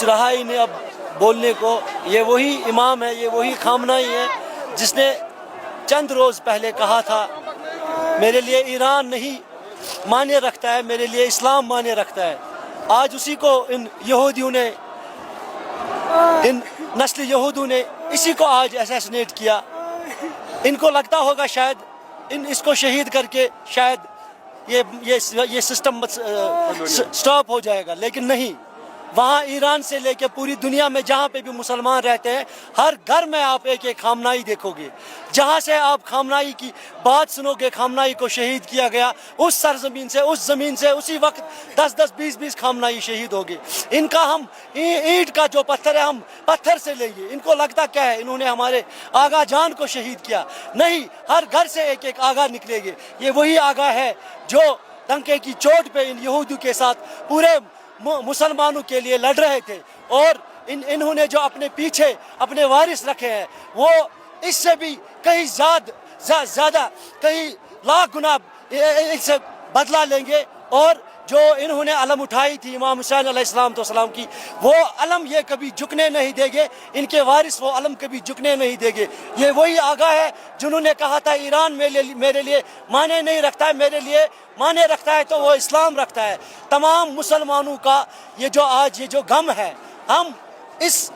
कुछ रहा ही नहीं अब बोलने को। ये वही इमाम है, ये वही खामनाई है जिसने चंद रोज़ पहले कहा था मेरे लिए ईरान नहीं माने रखता है, मेरे लिए इस्लाम माने रखता है। आज उसी को इन यहूदियों ने, इन नस्ल यहूदियों ने इसी को आज असैसिनेट किया। इनको लगता होगा शायद इसको शहीद करके शायद ये सिस्टम स्टॉप हो जाएगा, लेकिन नहीं। वहाँ ईरान से लेके पूरी दुनिया में जहाँ पे भी मुसलमान रहते हैं, हर घर में आप एक एक खामनाई देखोगे। जहाँ से आप खामनाई की बात सुनोगे, खामनाई को शहीद किया गया, उस सरजमीन से, उस ज़मीन से उसी वक्त 10-10, 20-20 खामनाई शहीद हो गए। इनका हम ईंट का जो पत्थर है हम पत्थर से लेंगे। इनको लगता क्या है इन्होंने हमारे आगा जान को शहीद किया? नहीं, हर घर से एक एक आगा निकलेंगे। ये वही आगा है जो डंके की चोट पे इन यहूदियों के साथ पूरे मुसलमानों के लिए लड़ रहे थे। और इन्होंने जो अपने पीछे अपने वारिस रखे हैं वो इससे भी कहीं ज़्यादा कहीं लाख गुना इससे बदला लेंगे। और जो इन्होंने अलम उठाई थी इमाम हुसैन अलैहिस्सलाम की, वो अलम ये कभी झुकने नहीं देंगे। इनके वारिस वो अलम कभी झुकने नहीं देंगे। ये वही आगा है जिन्होंने कहा था ईरान मेरे लिए माने नहीं रखता है, मेरे लिए माने रखता है तो वो इस्लाम रखता है। तमाम मुसलमानों का ये जो आज ये जो गम है, हम इस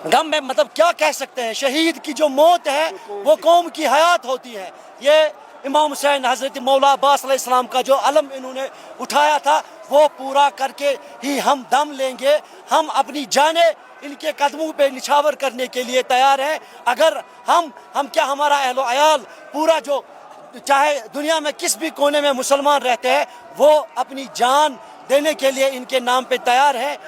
गम में मतलब क्या कह सकते हैं? शहीद की जो मौत है वो कौम की हयात होती है। ये इमाम हुसैन हज़रत मौला अब्बास अलैहिस्सलाम का जो अलम इन्होंने उठाया था वो पूरा करके ही हम दम लेंगे। हम अपनी जाने इनके कदमों पे निछावर करने के लिए तैयार हैं। अगर हम क्या हमारा अहलो अयाल पूरा जो चाहे दुनिया में किस भी कोने में मुसलमान रहते हैं वो अपनी जान देने के लिए इनके नाम पे तैयार है।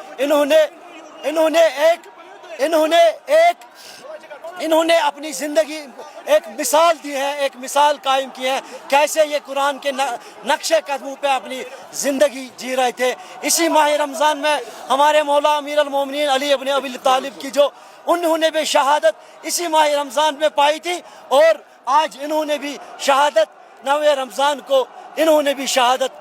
इन्होंने अपनी ज़िंदगी एक मिसाल दी है, एक मिसाल कायम की है कैसे ये कुरान के नक्शे कदमों पे अपनी ज़िंदगी जी रहे थे। इसी माह रमज़ान में हमारे मौला अमीर अल मोमिनीन अली इब्न अबी तालिब की जो उन्होंने भी शहादत इसी माह रमज़ान में पाई थी, और आज इन्होंने भी शहादत 9 रमज़ान को इन्होंने भी शहादत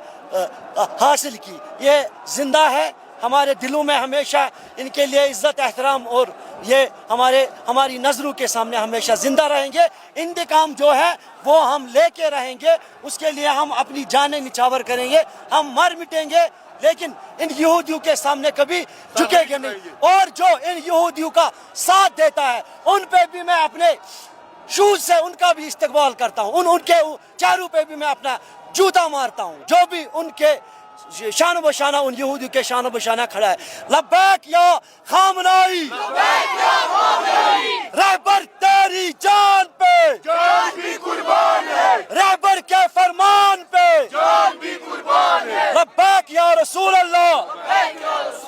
हासिल की। ये ज़िंदा है, हमारे दिलों में हमेशा इनके लिए इज़्ज़त एहतराम और ये हमारी नज़रों के सामने हमेशा ज़िंदा रहेंगे। इंतकाम जो है वो हम लेके रहेंगे, उसके लिए हम अपनी जानें निछावर करेंगे। हम मर मिटेंगे लेकिन इन यहूदियों के सामने कभी झुकेंगे नहीं। और जो इन यहूदियों का साथ देता है उन पे भी मैं अपने शूज से उनका भी इस्तकबाल करता हूँ, उनके चेहरों पे भी मैं अपना जूता मारता हूँ। जो भी उनके शान बशाना उन यहूदियों के शान बशाना खड़ा है। लब्बैक या खामनाई, लब्बैक या